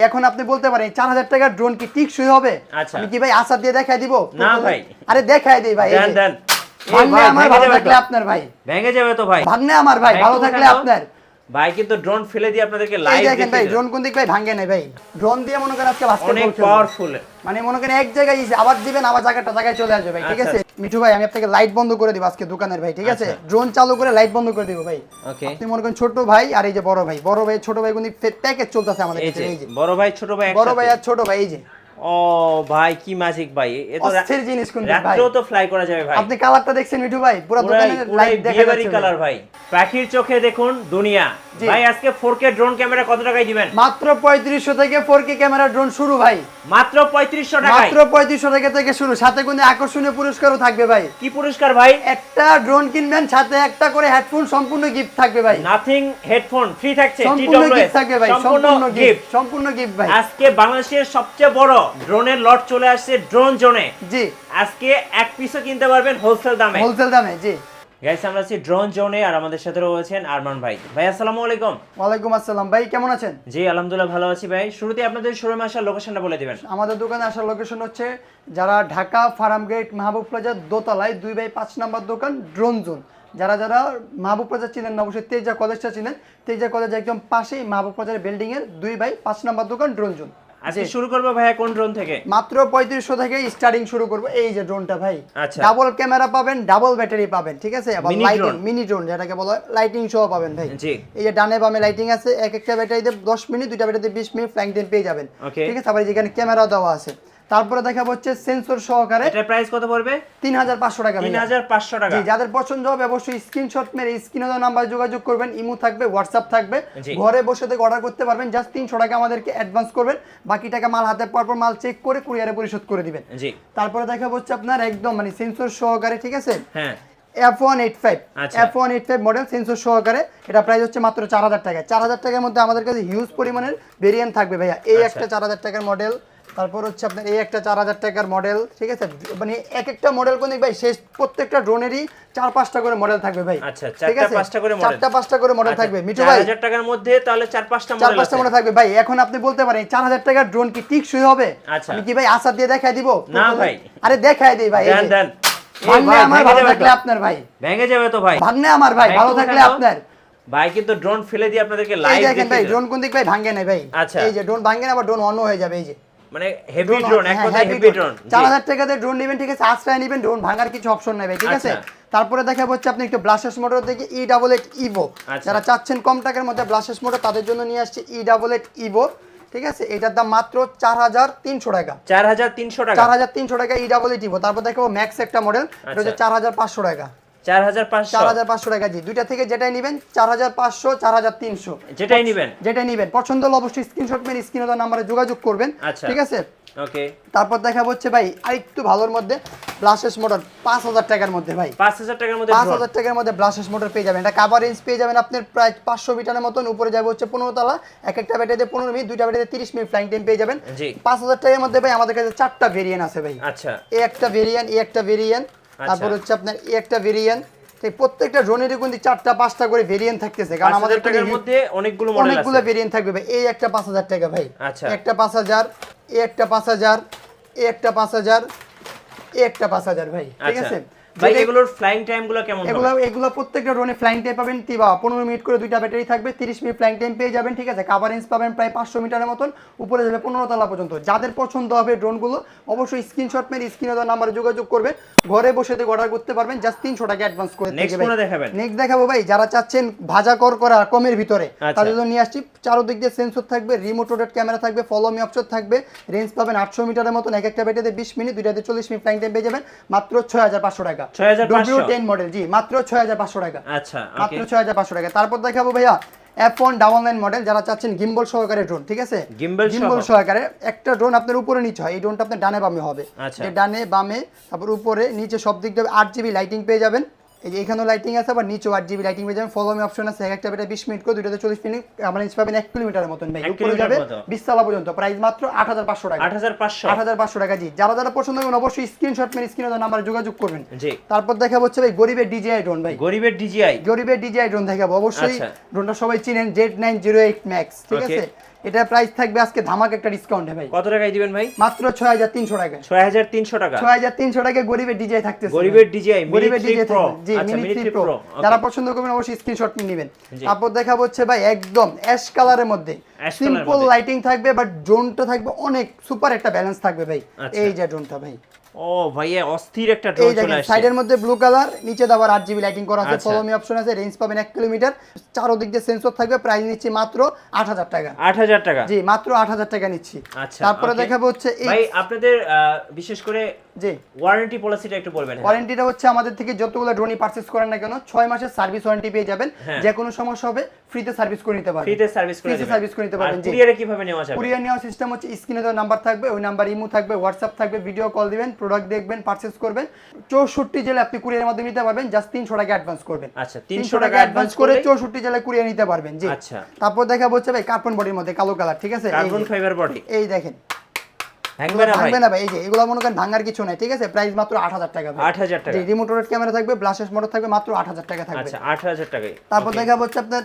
এখন আপনি বলতে পারেন 4000 টাকার ড্রোন কি টিকসই হবে? আমি কি ভাই আসার দিয়ে দেখাই দিব? না ভাই, আরে দেখাই দেই ভাই। দেন দেন। ভাঙলে আমার ভালো থাকলে আপনার ভাই, ভেঙে যাবে তো ভাই। ভাঙলে আমার ভাই, ভালো থাকলে আপনার ভাই। কিন্তু ড্রোন ফেলে দিয়ে আপনাদেরকে লাইভ দেখেন ভাই, ড্রোন কোন দিক ভাই ভাঙে নাই ভাই। ড্রোন দিয়ে মনে করেন আজকে বাস্কেটবল অনেক পাওয়ারফুল, মানে মনে করেন এক জায়গায় আবার দিবেন, আবার জায়গায় চলে আসবে ভাই। ঠিক আছে মিঠু ভাই, আমি আপনাকে লাইট বন্ধ করে দিব আজকে দোকানের ভাই। ঠিক আছে, ড্রোন চালু করে লাইট বন্ধ করে দিব ভাই। আপনি মনে করেন ছোট ভাই আর এই যে বড় ভাই, ছোট ভাই কোন প্যাকেজ চলতেছে আমাদের কাছে। এই যে বড় ভাই ছোট ভাই, বড় ভাই আর ছোট ভাই, এই যে ও ভাই কি ম্যাজিক ভাই। এ তো অস্থির জিনিস কোন ভাই, রাত্রেও তো ফ্লাই করা যাবে ভাই। আপনি কালারটা দেখছেন মিঠু ভাই, পুরো দোকানের লাইট দেখা যাচ্ছে কালার ভাই। পাখির চোখে দেখুন দুনিয়া ভাই। আজকে 4K ড্রোন ক্যামেরা কত টাকায় দিবেন? মাত্র 3500 থেকে 4K ক্যামেরা ড্রোন শুরু ভাই। মাত্র 3500 টাকায়, মাত্র 3500 টাকা থেকে শুরু। সাথে কোনো আকর্ষণীয় পুরস্কারও থাকবে ভাই। কি পুরস্কার ভাই? একটা ড্রোন কিনবেন, সাথে একটা করে হেডফোন সম্পূর্ণ গিফট থাকবে ভাই। নাথিং হেডফোন ফ্রি থাকছে, সম্পূর্ণ গিফট থাকবে ভাই, সম্পূর্ণ গিফট, সম্পূর্ণ গিফট ভাই। আজকে বাংলাদেশের সবচেয়ে বড় ড্রোনের লট চলে আসছে ড্রোন জোনে। জি, আজকে এক পিসও কিনতে পারবেন হোলসেল দামে। হোলসেল দামে, জি। গাইস, আমরা আছি ড্রোন জোনে আর আমাদের সাথে রয়েছেন আরমান ভাই। ভাই আসসালামু আলাইকুম। ওয়ালাইকুম আসসালাম ভাই, কেমন আছেন? জি আলহামদুলিল্লাহ ভালো আছি ভাই। শুরুতে আপনাদের শোরুমে আসার লোকেশনটা বলে দিবেন। আমাদের দোকানে আসার লোকেশন হচ্ছে যারা ঢাকা ফার্ম গেট মাহবুব প্লাজার দোতলায় 2/5 নাম্বার দোকান ড্রোন জোন। যারা মাহবুব প্লাজা চিনেন না, অবশ্যই তেজা কলেজটা চিনেন। তেজা কলেজ একদম পাশেই মাহবুব প্লাজার বিল্ডিং এর 2/5 নাম্বার দোকান ড্রোন জোন। আজকে শুরু করবো ভাইয়া কোন ড্রোন থেকে? মাত্র 3500 থেকে স্টার্টিং শুরু করব। এই যে ড্রোনটা ভাই, আচ্ছা, ডাবল ক্যামেরা পাবেন, ডাবল ব্যাটারি পাবেন। ঠিক আছে, আবার লাইটিং মিনি ড্রোন যেটাকে বলা হয়, লাইটিং সহ পাবেন ভাই। জি, এই যে ডানে বামে লাইটিং আছে, এক একটা ব্যাটারিতে 10 মিনিট, দুইটা ব্যাটারিতে 20 মিনিট ফ্লাইং টাইম পেয়ে যাবেন। ঠিক আছে, আবার যেখানে ক্যামেরা দেওয়া আছে। তারপরে দেখাবো হচ্ছে সেন্সর সহকারে। এটার প্রাইস কত পড়বে? 3500 টাকা। 3500 টাকা। জি, যাদের পছন্দ হবে অবশ্যই স্ক্রিনশট মেরে স্ক্রিনে দেওয়া নাম্বার যোগাযোগ করবেন। ইমো থাকবে, হোয়াটসঅ্যাপ থাকবে, ঘরে বসে থেকে অর্ডার করতে পারবেন। জাস্ট 300 টাকা আমাদেরকে অ্যাডভান্স করবেন, বাকি টাকা মাল হাতে পাওয়ার পর মাল চেক করে কুরিয়ারে পরিশোধ করে দিবেন। জি, তারপরে দেখাবো হচ্ছে আপনার একদম মানে সেন্সর সহকারে। ঠিক আছে, হ্যাঁ, F185 মডেল সেন্সর সহকারে। এটা প্রাইস হচ্ছে মাত্র 4000 টাকা। 4000 টাকার মধ্যে আমাদের কাছে হিউজ পরিমাণের ভেরিয়েন্ট থাকবে ভাইয়া। এই একটা 4000 টাকার মডেল, তারপর হচ্ছে আপনার এই একটা 4000 টাকার মডেল। ঠিক আছে, মানে এক একটা মডেল কোন ভাই শেষ, প্রত্যেকটা ড্রোনেরই 4-5টা করে মডেল থাকবে ভাই। আচ্ছা, 4-5টা করে মডেল, 4-5টা করে মডেল থাকবে মিঠু ভাই। 4000 টাকার মধ্যে তাহলে 4-5টা মডেল থাকবে ভাই। এখন আপনি বলতে পারেন 4000 টাকার ড্রোন কি টিকসই হবে? আমি কি ভাই আসার দিয়ে দেখাই দিব? না ভাই, আরে দেখাই দেই ভাই। দেন দেন। ভাঙলে আমার ভালো থাকলে আপনার ভাই, ভেঙে যাবে তো ভাই। ভাঙলে আমার ভাই, ভালো থাকলে আপনার ভাই। কিন্তু ড্রোন ফেলে দিয়ে আপনাদেরকে লাইভ দেখেন ভাই, ড্রোন কোন দিক ভাই ভাঙে নাই ভাই। আচ্ছা, এই যে ড্রোন ভাঙে না, আবার ড্রোন অন হয়ে যাবে। এই যে মানে হেভি ড্রোন, এক কথায় হেভি ড্রোন। 4000 টাকাতে ড্রোন নেবেন, ঠিক আছে, আশ্রয় নেবেন, ড্রোন ভাঙার কিছু অপশন নাই ভাই। ঠিক আছে, তারপরে দেখাবো হচ্ছে আপনি একটু ব্লাস্টার্স মোটর থেকে E88 ইভো। যারা চাচ্ছেন কম টাকার মধ্যে ব্লাস্টার্স মোটর, তাদের জন্য নিয়ে আসছে E88 ইভো। ঠিক আছে, এটার দাম মাত্র 4300 টাকা। 4300 টাকা, 4300 টাকা E88 ইভো। তারপর দেখাবো ম্যাক্স একটা মডেল, এটা হচ্ছে 4500 টাকা। 4500 টাকা। জি, দুইটা থেকে যেটাই নেবেন 4500, 4300 যেটাই নেবেন পছন্দ হলে অবশ্যই স্ক্রিনশট মেরে স্ক্রিনে দেওয়া নম্বরে যোগাযোগ করবেন। ঠিক আছে, ওকে। তারপর দেখাবো হচ্ছে ভাই আরেকটু ভালোর মধ্যে ব্লাস্টার্স মোটর 5000 টাকার মধ্যে ভাই। 5000 টাকার মধ্যে 5000 টাকার মধ্যে ব্লাস্টার্স মোটর পেয়ে যাবেন। এটা কভার রেঞ্জ পেয়ে যাবেন আপনার প্রায় 500 মিটারের মতন। উপরে যাবে হচ্ছে 15 তলা, এক একটা ব্যাটারিতে 15 মিনিট, দুইটা ব্যাটারিতে 30 মিনিট ফ্লাইং টাইম পেয়ে যাবেন। 5000 টাকার মধ্যে ভাই আমাদের কাছে 4টা ভেরিয়েন্ট আছে ভাই। আচ্ছা, এই একটা ভেরিয়েন্ট, এই একটা ভেরিয়েন্ট, তারপর হচ্ছে আপনার এই একটা ভেরিয়েন্ট। প্রত্যেকটা ড্রোনেরই কিন্তু 4টা-5টা করে ভেরিয়েন্ট থাকতেছে, কারণ আমাদের টাকার মধ্যে অনেকগুলো মডেল আছে, অনেকগুলো ভেরিয়েন্ট থাকবে ভাই। এই একটা 5000 টাকা ভাই, একটা 5000, এই একটা 5000, এই একটা 5000, এই একটা 5000 ভাই। ঠিক আছে ভাই, এগুলোর ফ্লাইং টাইম গুলো কেমন হবে? এগুলো প্রত্যেকটা ড্রোনে ফ্লাইং টাইম পাবেন 15 মিনিট করে, দুইটা ব্যাটারি থাকবে, 30 মিনিট ফ্লাইং টাইম পেয়ে যাবেন। ঠিক আছে, কভার রেঞ্জ পাবেন প্রায় 500 মিটারের মতন, উপরে যাবে 15 তলা পর্যন্ত। যাদের পছন্দ হবে ড্রোনগুলো অবশ্যই স্ক্রিনশট মেরে স্ক্রিনে দেওয়া নাম্বারে যোগাযোগ করবেন, ঘরে বসে থেকে অর্ডার করতে পারবেন। জাস্ট 300 টাকা অ্যাডভান্স করে দিতে হবে। নেক্সট দেখাবো ভাই, যারা চাচ্ছেন ভাজা করা কমের ভিতরে, তাদের জন্য নিয়ে আসছি। চারদিক দিয়ে সেন্সর থাকবে, রিমোট রোটেট ক্যামেরা থাকবে, ফলো মি অপশন থাকবে, রেঞ্জ পাবেন 800 মিটারের মতন, এক একটা ব্যাটারিতে 20 মিনিট, দুইটাতে 40 মিনিট ফ্লাইং টাইম পেয়ে যাবেন মাত্র 6500 টাকা। 10 মডেল, জি, মাত্র 6500 টাকা। আচ্ছা, মাত্র 6500 টাকা। তারপর দেখাবো ভাইয়া F199 মডেল, যারা চাচ্ছেন গিম্বল সহকারে ড্রোন। ঠিক আছে, গিম্বল সহকারে একটা ড্রোন আপনার উপরে নিচে হয়। এই ড্রোনটা আপনার ডানে বামে হবে, ডানে বামে, তারপর উপরে নিচে সব দিক দিয়ে 8GB লাইটিং পেয়ে যাবেন। এই যে এখানেও লাইটিং আছে, আবার নিচেও 8GB লাইটিং পেয়ে যাবেন। ফলো মি অপশন আছে, এক একটা বেটা 20 মিনিট করে, দুইটাতে 40 মিনিট, আমরা রেঞ্জ পাবেন 1 কিলোমিটারের মতন ভাই। উপরে যাবে 20 তলা পর্যন্ত, প্রাইস মাত্র 8500 টাকা। 8500 টাকা। জি, যারা পছন্দ করেন অবশ্যই স্ক্রিনশট মেরে স্ক্রিনে দেওয়া নাম্বারে যোগাযোগ করবেন। জি, তারপর দেখাবো হচ্ছে ভাই গরিবের DJI ড্রোন ভাই। গরিবের DJI ড্রোন দেখাবো। অবশ্যই ড্রোনটা সবাই চিনেন, Z908 Max। ঠিক আছে, এটা প্রাইস থাকবে আজকে ধামাক একটা ডিসকাউন্টে ভাই। কত টাকায় দিবেন ভাই? মাত্র 6300 টাকা। 6300 টাকা। 6300 টাকায় গরিবের ডিজাই থাকতেছে। গরিবের ডিজাই গরিবের মিনি 3 প্রো। জি আচ্ছা মিনি মিনি 3 3 প্রো। প্রো। যারা পছন্দ করবেন অবশ্যই স্ক্রিনশট নিয়ে নেবেন। জি। তারপর দেখাবো হচ্ছে ভাই একদম অ্যাশ কালারের মধ্যে অ্যাশ কালারের সিম্পল মধ্যে। লাইটিং থাকবে বাট ড্রোনটা থাকবে অনেক সুপার একটা ব্যালেন্স থাকবে ভাই। আচ্ছা। এই যে ড্রোনটা ভাই। ও ভাইয়া অস্থির একটা এই ড্রোন চলে দেখেন আসছে। সাইডের মধ্যে ব্লু কালার, নিচে আবার 8GB লাইটিং করা আছে, আচ্ছা। ফলো মি অপশন আছে, রেঞ্জ পাবেন 1 কিলোমিটার, চারদিক দিয়ে সেন্সর থাকবে, প্রাইস নিচ্ছি মাত্র 8000 টাকা। 8000 টাকা। জি মাত্র 8000 টাকা নিচ্ছি। আচ্ছা। তারপরে okay। দেখাবো হচ্ছে এই ভাই আপনাদের বিশেষ করে জি ওয়ারেন্টি পলিসিটা একটু বলবেন। ওয়ারেন্টিটা হচ্ছে আমাদের থেকে যতগুলো ড্রোনই পারচেজ করেন না কেন 6 মাসের সার্ভিস ওয়ারেন্টি পেয়ে যাবেন। হ্যাঁ। যে কোনো সমস্যা হবে ফ্রিতে সার্ভিস করে নিতে পারবেন। ফ্রিতে সার্ভিস করে ফ্রিতে দিবেন। সার্ভিস করে নিতে পারবেন। জি কুরিয়ারে কিভাবে নেওয়া যাবে? কুরিয়ার নেওয়ার সিস্টেম হচ্ছে স্ক্রিনে দেওয়া নাম্বার থাকবে, ওই নাম্বার ইমো থাকবে, হোয়াটসঅ্যাপ থাকবে, ভিডিও কল দিবেন, প্রোডাক্ট দেখবেন, পারচেজ করবেন। 64 জেলা আপনি কুরিয়ারের মাধ্যমে নিতে পারবেন, জাস্ট 300 টাকা অ্যাডভান্স করবেন। আচ্ছা 300 টাকা অ্যাডভান্স করে 64 জেলায় কুরিয়ার নিতে পারবেন। জি আচ্ছা। তারপর দেখাবো হচ্ছে ভাই কার্বন বডির মধ্যে কালো কালার, ঠিক আছে? Carbon fibre body. এই দেখেন ভাঙবে না ভাই? ভাঙবে না ভাই। এই যে এগুলো মনে করেন ভাঙার কিছু নাই, ঠিক আছে? প্রাইস মাত্র 8000 টাকা ভাই। 8000 টাকা। জি রিমোট রোড ক্যামেরা থাকবে, ব্লাশেস মোটর থাকবে, মাত্র 8000 টাকা থাকবে। আচ্ছা 8000 টাকায়। তারপর দেখাবো হচ্ছে আপনার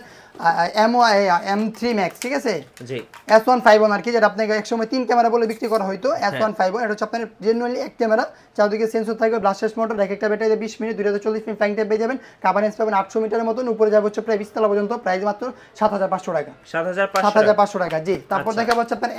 M3 Max, ঠিক আছে? জি। S151 আর কি, যেটা আপনাকে একসময় 3 ক্যামেরা বলে বিক্রি করা হয়তো। S151 এটা হচ্ছে আপনার জেনুইনলি এক ক্যামেরা, চারদিকে সেন্সর থাকবে, ব্লাশেস মোটর, এক একটা ব্যাটারিতে 20 মিনিট, 240 মিনিট ফ্লাইং টাইম পেয়ে যাবেন। কাভারেজ পাবেন 800 মিটারের মতন, উপরে যাবে হচ্ছে প্রায় 20 তলা পর্যন্ত, প্রাইস মাত্র 7500 টাকা। 7500 টাকা। জি তারপর আচ্ছা। দেখাবো হচ্ছে আপনার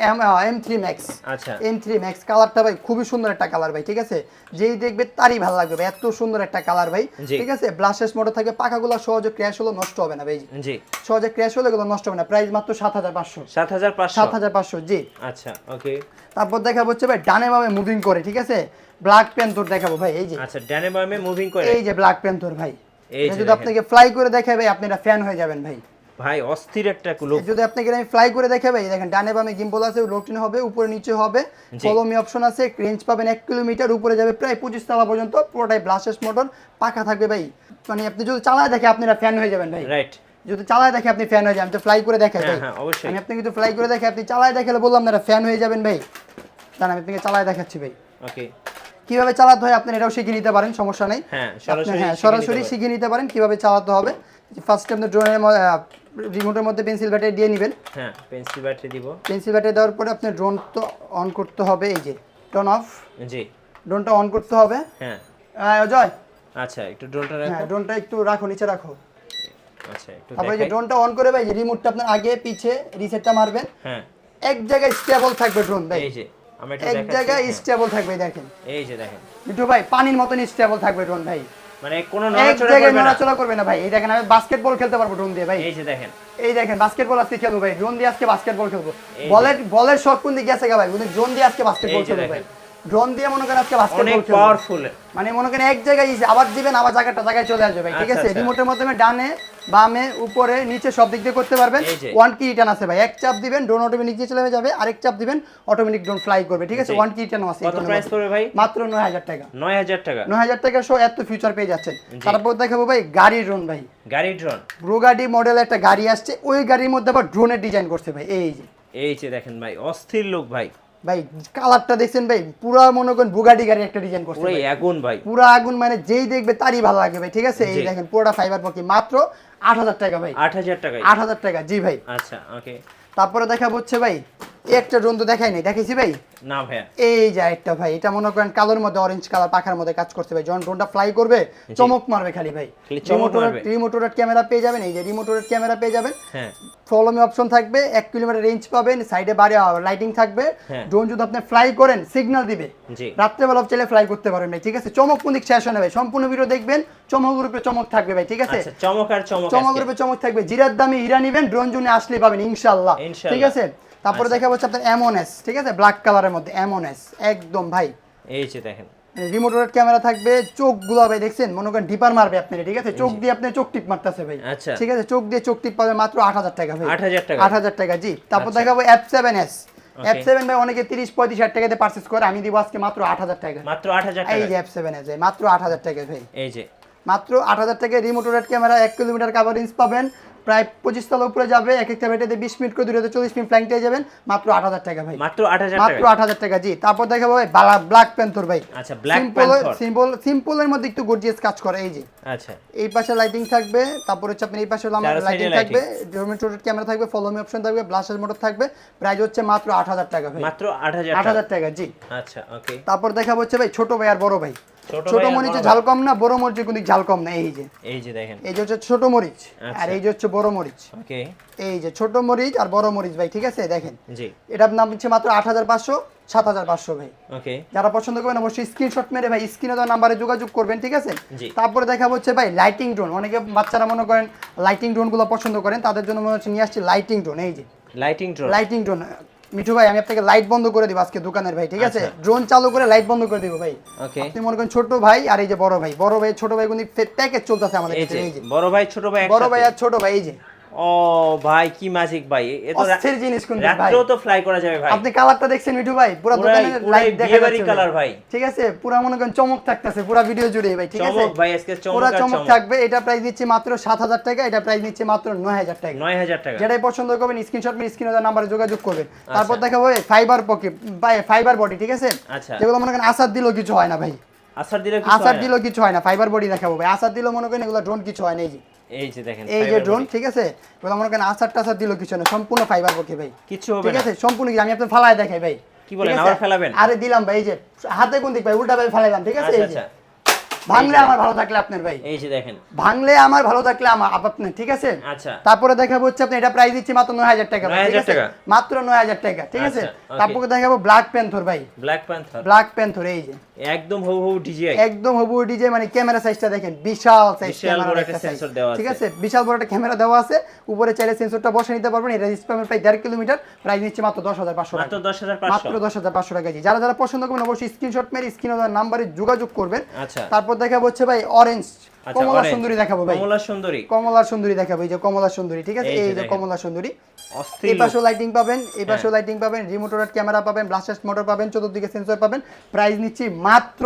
M3 Max। আচ্ছা। M3 Max কালারটা ভাই খুবই সুন্দর একটা কালার ভাই, ঠিক আছে? যেই দেখবে তারই ভালো লাগবে ভাই, এত সুন্দর একটা কালার ভাই, জি। ঠিক আছে? ব্লাশেস মোটর থাকবে, পাখাগুলো সহজে ক্র্যাশ হলো নষ্ট হবে না ভাই। জি। সহজে ক্র্যাশ হলে এগুলো নষ্ট হবে না, প্রাইস মাত্র 7500। 7500। 7500 জি। আচ্ছা ওকে। তারপর দেখাবো হচ্ছে ভাই ডানে বামে মুভিং করে, ঠিক আছে? ব্ল্যাক প্যান্থর দেখাবো ভাই। এই যে আচ্ছা ডানে বামে মুভিং করে। এই যে ব্ল্যাক প্যান্থর ভাই, এই এটা যে যদি দেখেন। আপনাকে ফ্লাই করে দেখাই ভাই আপনারা ফ্যান হয়ে যাবেন ভাই। ভাই অস্থির একটা লুক। যদি আপনাকে আমি ফ্লাই করে দেখাই ভাই, দেখেন ডানে বামে গিম্বল আছে, রোটেন হবে, উপরে নিচে হবে, জি। ফলো মি অপশন আছে, রেঞ্জ পাবেন 1 কিলোমিটার, উপরে যাবে প্রায় 25 তলা পর্যন্ত, পুরোটাই ব্লাশেস মোটর, পাখা থাকবে ভাই। মানে আপনি যদি চালায় দেখে আপনারা ফ্যান হয়ে যাবেন ভাই। রাইট। যদি চালায় দেখে আপনি ফ্যান হয়ে যাবেন, তো ফ্লাই করে দেখাই ভাই। হ্যাঁ অবশ্যই। আমি আপনাকে যদি ফ্লাই করে দেখাই, আপনি চালায় দেখালে বললাম আপনারা ফ্যান হয়ে যাবেন ভাই। দাঁড়ান আমি আপনাকে চালায় দেখাচ্ছি ভাই। ওকে। কিভাবে চালাতে হয় আপনি এটাও শিখে নিতে পারেন, সমস্যা নেই। হ্যাঁ সরাসরি শিখে নিতে পারেন কিভাবে চালাতে হবে। ফার্স্টে আপনি ড্রোনের রিমোটের মধ্যে পেন্সিল ব্যাটারি দিয়ে নেবেন। হ্যাঁ পেন্সিল ব্যাটারি দিব। পেন্সিল ব্যাটারি দেওয়ার পরে আপনি ড্রোন তো অন করতে হবে। এই যে টর্ন অফ, জি। ড্রোনটা অন করতে হবে। হ্যাঁ। অজয় আচ্ছা একটু ড্রোনটা হ্যাঁ রাখো। ড্রোনটা একটু রাখো, নিচে রাখো। আচ্ছা একটু তারপরে যে দেখাই। ড্রোনটা অন করে ভাই, যে রিমোটটা আপনার আগে পিছে রিসেটটা মারবেন। হ্যাঁ। এক জায়গায় স্টেবল থাকবে ড্রোন ভাই, এই যে আমি একটু এক দেখাচ্ছি। জায়গায় হ্যাঁ। স্টেবল থাকবে। দেখেন এই যে দেখেন। মিঠু ভাই পানির মতন স্টেবল থাকবে ড্রোন ভাই, মানে কোনো এক নড়াচড়া জায়গায় করবে না। নড়াচড়া করবে না ভাই। এই দেখেন আমি বাস্কেটবল খেলতে পারবো ড্রোন দিয়ে ভাই। এই যে দেখেন। এই দেখেন বাস্কেটবল আজকে খেলবো ভাই, ড্রোন দিয়ে আজকে বাস্কেটবল খেলবো। এই বলের শট কোন দিকে গেছে গা ভাই, ড্রোন দিয়ে আজকে বাস্কেটবল এই যে খেলবো ভাই। দেখেন। ড্রোন দিয়ে মনে করেন আজকে অনেক বাস্কেটবল খেলবো। পাওয়ারফুল। মানে মনে করেন এক জায়গায় আবার দিবেন, আবার জায়গায় চলে আসবে ভাই, ঠিক আচ্ছা, আছে? আচ্ছা। রিমোটের মাধ্যমে ডানে বামে উপরে নিচে সব দিক দিয়ে করতে পারবেন। এই যে। ওয়ান কি রিটার্ন আছে ভাই, এক চাপ দিবেন ড্রোন অটোমেটিক নিচে চলে যাবে, আরেক চাপ দিবেন অটোমেটিক ড্রোন ফ্লাই করবে, ঠিক আছে? জি। ওয়ান কি রিটার্ন আছে। কত প্রাইস পড়বে ভাই? মাত্র 9000 টাকা। 9000 টাকা। 9000 টাকা সহ এত ফিচার পেয়ে যাচ্ছেন। জি। তারপর দেখাবো ভাই গাড়ির ড্রোন ভাই। গাড়ি ড্রোন। ব্রুগাডি মডেল একটা গাড়ি আসছে, ওই গাড়ির মধ্যে আবার ড্রোনের ডিজাইন করছে ভাই। এই যে এই যে দেখেন ভাই অস্থির লুক ভাই। ভাই কালারটা দেখছেন ভাই, পুরা মনে করেন বুগাটি গাড়ি একটা ডিজাইন করছে পুরো ভাই। আগুন ভাই। পুরা আগুন, মানে যেই দেখবে তারই ভালো লাগবে ভাই, ঠিক আছে? এই জি। দেখেন পুরোটা ফাইবার পকি, মাত্র 8000 টাকা ভাই। 8000 টাকায়। 8000 টাকা জি ভাই। আচ্ছা ওকে। তারপরে দেখাবো হচ্ছে ভাই একটা ড্রোন তো দেখাই নাই, দেখাইছি ভাই। না ভাইয়া। এই যে একটা ভাই, এটা মনে করেন কালোর মধ্যে অরেঞ্জ কালার পাখার মধ্যে কাজ করছে ভাই। যখন ড্রোনটা ফ্লাই করবে চমক মারবে খালি ভাই। খালি চমক মারবে। রিমোট ক্যামেরা পেয়ে যাবেন। এই যে রিমোট ক্যামেরা পেয়ে যাবেন। হ্যাঁ। ফলো মি অপশন থাকবে, 1 কিলোমিটার রেঞ্জ পাবেন, সাইডে বাড়ি লাইটিং থাকবে। হ্যাঁ। ড্রোন যদি আপনি ফ্লাই করেন সিগন্যাল দিবে, জি। রাত্রেবেলা চাইলে ফ্লাই করতে পারবেন ভাই, ঠিক আছে? চমক কোন দিক শেষ হয় না ভাই, সম্পূর্ণ ভিডিও দেখবেন। চমক গ্রুপে চমক থাকবে ভাই, ঠিক আছে? আচ্ছা চমক আর চমক। চমক আজকে। গ্রুপে চমক থাকবে, জিরার দামে হীরা নিবেন, ড্রোন জোনে আসলে পাবেন ইনশাআল্লাহ, ইনশাআল্লাহ। ঠিক আছে? তারপরে দেখা হচ্ছে আপনার M1S, ঠিক আছে? ব্ল্যাক কালারের মধ্যে M1S একদম ভাই। এই যে দেখেন। রিমোট ক্যামেরা থাকবে, চোখগুলো ভাই দেখছেন মনে করেন ডিপার মারবে আপনি, ঠিক আছে? চোখ দিয়ে আপনি চোখ টিপ মারতেছে ভাই, আচ্ছা। ঠিক আছে? চোখ দিয়ে চোখ টিপ পাবে মাত্র 8000 টাকা ভাই। 8000 টাকা। 8000 টাকা জি। তারপর আচ্ছা। দেখাবো F7S। Okay. F7 ভাই অনেকে 30-35 টাকাতে পারচেজ করে, আমি দিব আজকে মাত্র 8000 টাকা। মাত্র 8000 এই টাকা। যে F7S ভাই, মাত্র 8000 টাকা ভাই। এই যে মাত্র 8000 টাকায় রিমোট ক্যামেরা, 1 কিলোমিটার কভারেজ পাবেন, প্রায় 25 তলা উপরে যাবে, এক একটা ব্যাটারিতে 20 মিনিট করে দুইটাতে 40 মিনিট ফ্লাইং পেয়ে যাবেন মাত্র 8000 টাকা ভাই। মাত্র 8000 মাত্র টাকা। 8000 টাকা জি। তারপর দেখাবো ভাই ব্ল্যাক প্যান্থর ভাই। আচ্ছা, ব্ল্যাক প্যান্থর সিম্পলের মধ্যে একটু গর্জিয়াস কাজ করে এই যে। আচ্ছা, এই পাশে লাইটিং থাকবে, তারপর হচ্ছে আপনার এই পাশে লাইটিং থাকবে, ডোমেট্রোটেড ক্যামেরা থাকবে, ফলো মি অপশন থাকবে, ব্লাস্টার মোটর থাকবে। প্রাইস হচ্ছে মাত্র 8000 টাকা ভাই। মাত্র 8000 টাকা। 8000 টাকা জি। আচ্ছা, ওকে। তারপর দেখাবো হচ্ছে ভাই ছোট ভাই আর বড় ভাই। ছোট ভাই আর মরিচে বড় ঝাল ভাই। কম না, বড় মরিচে কিন্তু ঝাল কম না এই যে। এই যে দেখেন। এই যে হচ্ছে ছোট মরিচ আচ্ছা। আর এই যে হচ্ছে বড় মরিচ। ওকে। এই যে ছোট মরিচ আর বড় মরিচ ভাই, ঠিক আছে দেখেন। জি। এটার দাম হচ্ছে মাত্র 8500, 7500 ভাই। ওকে। যারা পছন্দ করবেন অবশ্যই স্ক্রিনশট মেরে ভাই স্ক্রিনে দেওয়া নাম্বারে যোগাযোগ করবেন, ঠিক আছে। জি। তারপরে দেখা হচ্ছে ভাই লাইটিং ড্রোন। অনেকে বাচ্চারা মনে করেন লাইটিং ড্রোনগুলো পছন্দ করেন, তাদের জন্য মনে হচ্ছে নিয়ে আসছি লাইটিং ড্রোন। এই যে lighting drone. Lighting drone. Mithu ভাই আমি আপনাকে লাইট বন্ধ করে দিব আজকে দোকানের ভাই, ঠিক আছে। আচ্ছা। ড্রোন চালু করে লাইট বন্ধ করে দিব ভাই। ওকে। আপনি মনে করেন ছোট ভাই আর এই যে বড় ভাই, বড় ভাই ছোট ভাই কিন্তু প্যাকেজ চলতেছে আমাদের এই কাছে। এই যে যে বড় ভাই ছোট ভাই বড় ভাই একসাথে। আর ছোট ভাই এই যে। ও ভাই কি ম্যাজিক ভাই, এ তো অস্থির জিনিস কিন্তু ভাই। রাত্রেও তো ফ্লাই করা যাবে ভাই। আপনি কালারটা দেখছেন মিঠু ভাই, পুরো দোকানে লাইট দেখা বিয়েবাড়ি যাচ্ছে কালার ভাই। ঠিক আছে, পুরো মনে করেন চমক থাকতেছে পুরো ভিডিও জুড়ে ভাই, ঠিক আছে। চমক ভাই, আজকে চমক পুরো আর চমক চমক। থাকবে। এটা প্রাইস দিচ্ছি মাত্র 7000 টাকা, এটা প্রাইস নিচ্ছে মাত্র 9000 টাকা। 9000 টাকা। যেটাই পছন্দ করবেন স্ক্রিনশট মেরে স্ক্রিনে দেওয়া নাম্বারে যোগাযোগ করবেন। তারপর দেখাবো ফাইবার পকেট ভাই, ফাইবার বডি, ঠিক আছে। আচ্ছা। যেগুলো মনে করেন আসার দিলেও কিছু হয় না ভাই, আসার দিলে কি আসার দিলেও কিছু হয় না, ফাইবার বডি দেখাবো ভাই। আসার দিলেও মনে করেন এগুলো ড্রোন কিছু হয় না। এই যে এই যে দেখেন এই যে fiber ড্রোন, body। ঠিক আছে। এগুলো মনে করেন আসার টাসার দিলেও কিছু না, সম্পূর্ণ ফাইবার পকে ভাই, কিছু হবে ঠিক না। আছে। সম্পূর্ণ কি আমি আপনাকে ফালায় দেখাই ভাই, কি বলেন, ঠিক আছে? আবার ফেলাবেন? আরে দিলাম ভাই, এই যে হাতে কোন দিক ভাই, উল্টা ভাই ফালাইলাম, ঠিক আছে। আচ্ছা এই যে আচ্ছা, ভাঙলে আমার ভালো থাকলে আপনার ভাই, এই যে দেখেন। ভাঙলে আমার ভালো থাকলে আমার আপনার, ঠিক আছে। আচ্ছা। তারপরে দেখাবো হচ্ছে আপনি এটা প্রাইস দিচ্ছি মাত্র 9000 টাকা ভাই, ঠিক 9000 আছে। টাকা। মাত্র 9000 টাকা, ঠিক আছে। আচ্ছা, okay। তারপরে দেখাবো ব্ল্যাক প্যান্থর ভাই, ব্ল্যাক প্যান্থার। ব্ল্যাক প্যান্থর এই যে একদম হবু ডিজিআই। একদম হবু ডিজে, মানে ক্যামেরা সাইজটা দেখেন, বিশাল সাইজ বিশাল বড় ক্যামেরা, একটা সেন্সর দেওয়া আছে। ঠিক আছে। বিশাল বড় একটা ক্যামেরা দেওয়া আছে, উপরে চাইলে সেন্সরটা বসে নিতে পারবেন। এটা স্প্যাম প্রায় 1.5 কিলোমিটার, প্রাইস নিচ্ছে মাত্র 10500 টাকা। মাত্র 10500। মাত্র 10500 টাকা জি। যারা যারা পছন্দ করবেন অবশ্যই স্ক্রিনশট মেরে স্ক্রিনে দেওয়া নাম্বারে যোগাযোগ করবেন। আচ্ছা। তারপর দেখাবো হচ্ছে ভাই অরেঞ্জ আচ্ছা, কমলা orange। সুন্দরী দেখাবো ভাই, কমলা সুন্দরী। কমলা সুন্দরী দেখাবো। এই যে কমলা সুন্দরী, ঠিক আছে। এই যে এই যে দেখেন। কমলা সুন্দরী। অস্থির এই look। পাশেও লাইটিং পাবেন, এই হ্যাঁ। পাশেও লাইটিং পাবেন, রিমোটেড ক্যামেরা পাবেন, ব্লাস্টার মোটর পাবেন, চতুর্দিকে সেন্সর পাবেন। প্রাইস নিচ্ছি মাত্র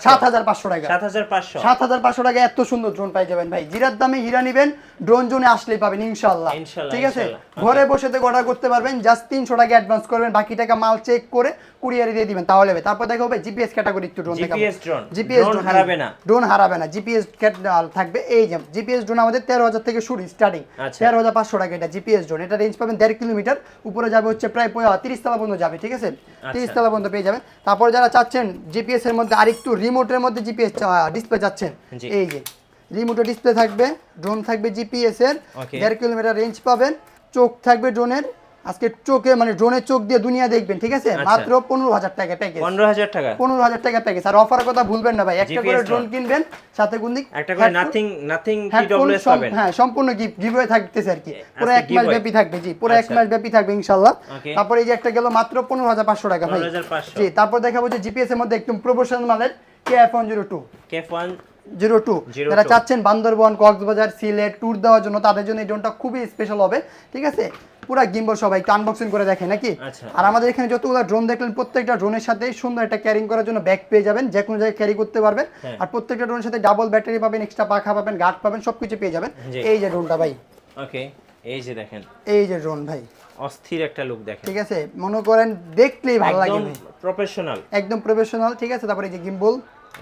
7500 টাকা। 7500। 7500 টাকা এত সুন্দর ড্রোন পাই যাবেন ভাই। জিরার দামে হীরা নিবেন, ড্রোন জোনে আসলেই পাবেন ইনশাআল্লাহ, ইনশাআল্লাহ, ঠিক আছে। ইনশাআল্লাহ। ঘরে বসে থেকে অর্ডার করতে পারবেন, জাস্ট 300 টাকা অ্যাডভান্স করবেন, বাকি টাকা মাল চেক করে কুরিয়ারে দিয়ে দিবেন তাহলে হবে। তারপর দেখো ভাই জিপিএস ক্যাটাগরি একটু ড্রোন দেখাবো। GPS drone. জিপিএস ড্রোন হারাবে না। ড্রোন হারাবে না, জিপিএস থাকবে। এই যে জিপিএস ড্রোন আমাদের 13000 থেকে শুরু স্টার্টিং, আচ্ছা। 13500 টাকা এটা জিপিএস ড্রোন। এটা রেঞ্জ পাবেন 1.5 কিলোমিটার, উপরে যাবে হচ্ছে প্রায় 30 তলা পর্যন্ত যাবে, ঠিক আছে। 30 তলা পর্যন্ত পেয়ে যাবেন। তারপর যারা চাচ্ছেন জিপিএস এর মধ্যে আরেকটু রিমোটের মধ্যে জিপিএস ডিসপ্লে চাচ্ছেন, জি। এই যে রিমোটের ডিসপ্লে থাকবে, ড্রোন থাকবে জিপিএস এর, Okay। 1.5 কিলোমিটার রেঞ্জ পাবেন। চোখ থাকবে ড্রোনের, আজকে চোখে মানে ড্রোনের চোখ দিয়ে দুনিয়া দেখবেন, ঠিক আছে। আচ্ছা। মাত্র 15000 টাকা প্যাকেজ, 15000 টাকা। 15000 টাকা প্যাকেজ। আর অফার কথা ভুলবেন না ভাই, একটা করে GPS ড্রোন drone। কিনবেন সাথে গুন্দিক একটা করে নাথিং পিডব্লিউএস পাবেন। হ্যাঁ সম্পূর্ণ গিভওয়ে থাকতেছে আর কি, পুরো আজকে এক মাস giveaway। ব্যাপী থাকবে জি, পুরো এক আচ্ছা। মাস ব্যাপী থাকবে ইনশাআল্লাহ। Okay। তারপর এই যে একটা গেল মাত্র 15500 টাকা ভাই 15500। জি। তারপর দেখাবো যে জিপিএস এর মধ্যে একদম প্রফেশনাল মানের KF102 K1 02 যারা চাচ্ছেন বান্দরবন, কক্সবাজার, সিলেট ট্যুর দেওয়ার জন্য তাদের জন্য এই ড্রোনটা খুবই স্পেশাল হবে, ঠিক আছে। পুরো গিম্বল সবাই একটু আনবক্সিং করে দেখেন নাকি। আচ্ছা। আর আমাদের এখানে যতগুলো ড্রোন দেখলেন প্রত্যেকটা ড্রোনের সাথে সুন্দর একটা ক্যারিং করার জন্য ব্যাগ পেয়ে যাবেন, যে কোনো জায়গায় ক্যারি করতে পারবেন। হ্যাঁ। আর প্রত্যেকটা ড্রোনের সাথে ডাবল ব্যাটারি পাবেন, এক্সট্রা পাখা পাবেন, গার্ড পাবেন, সবকিছু পেয়ে যাবেন। জি। এই যে ড্রোনটা ভাই, ওকে, এই যে দেখেন এই যে ড্রোন ভাই, অস্থির একটা লুক দেখেন। ঠিক আছে। মনে করেন দেখলেই ভালো লাগে একদম ভাই, প্রফেশনাল। একদম প্রফেশনাল, ঠিক আছে। তারপরে এই যে গিম্বল,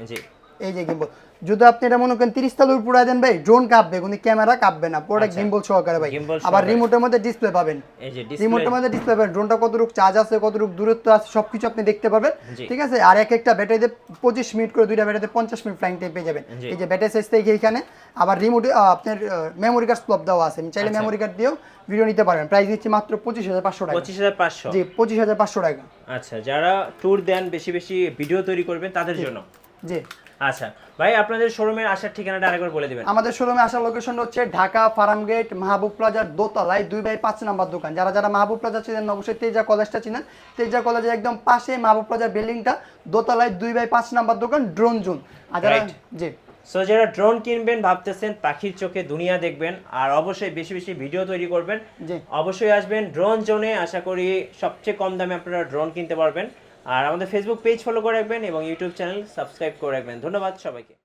জি। এই যে গিম্বল। যদি আপনি এটা মনে করেন 30 তলার উপরে দেন ভাই, ড্রোন কাঁপবে কিন্তু ক্যামেরা কাঁপবে না, পুরোটা আচ্ছা। গিম্বল সহকারে ভাই। Gimbal আবার সহকারে। রিমোটের মধ্যে ডিসপ্লে পাবেন, এই যে রিমোটের ডিসপ্লে। মধ্যে ডিসপ্লে পাবেন, ড্রোনটা কতটুকু চার্জ আছে, কতটুকু দূরত্ব আছে, সবকিছু আপনি দেখতে পাবেন, জি। ঠিক আছে। আর এক একটা ব্যাটারিতে 25 মিনিট করে, দুইটা ব্যাটারিতে 50 মিনিট ফ্লাইং টাইম পেয়ে যাবেন। জি। এই যে ব্যাটারি সাইজ থেকে এখানে আবার রিমোটে আপনার মেমোরি কার্ড স্লপ দেওয়া আছে, চাইলে আচ্ছা। মেমোরি কার্ড দিয়েও ভিডিও নিতে পারবেন। প্রাইস দিচ্ছি মাত্র 25500 টাকা 25500। জি, 25500 টাকা আচ্ছা, যারা ট্যুর দেন, বেশি বেশি ভিডিও তৈরি করবেন তাদের জন্য। জি। আচ্ছা ভাই, আপনাদের শোরুমের আসার ঠিকানাটা আরেকবার বলে দিবেন। আমাদের শোরুমে আসার লোকেশন হচ্ছে ঢাকা ফার্মগেট মাহবুব প্লাজার দোতলায় 2/5 নাম্বার দোকান। যারা যারা মাহবুব প্লাজা চিনেন অবশ্যই তেজা কলেজটা চিনেন। তেজা কলেজের একদম পাশে মাহবুব প্লাজার বিল্ডিংটা, দোতলায় 2/5 নাম্বার দোকান, ড্রোন জোন। আর যারা Right. জি সো যারা ড্রোন কিনবেন, ভাবতেছেন পাখির চোখে দুনিয়া দেখবেন, আর অবশ্যই বেশি বেশি ভিডিও তৈরি করবেন, জি অবশ্যই আসবেন ড্রোন জোনে। আশা করি সবচেয়ে কম দামে আপনারা ড্রোন কিনতে পারবেন। আর আমাদের ফেসবুক পেজ ফলো করে রাখবেন এবং ইউটিউব চ্যানেল সাবস্ক্রাইব করে রাখবেন। ধন্যবাদ সবাইকে।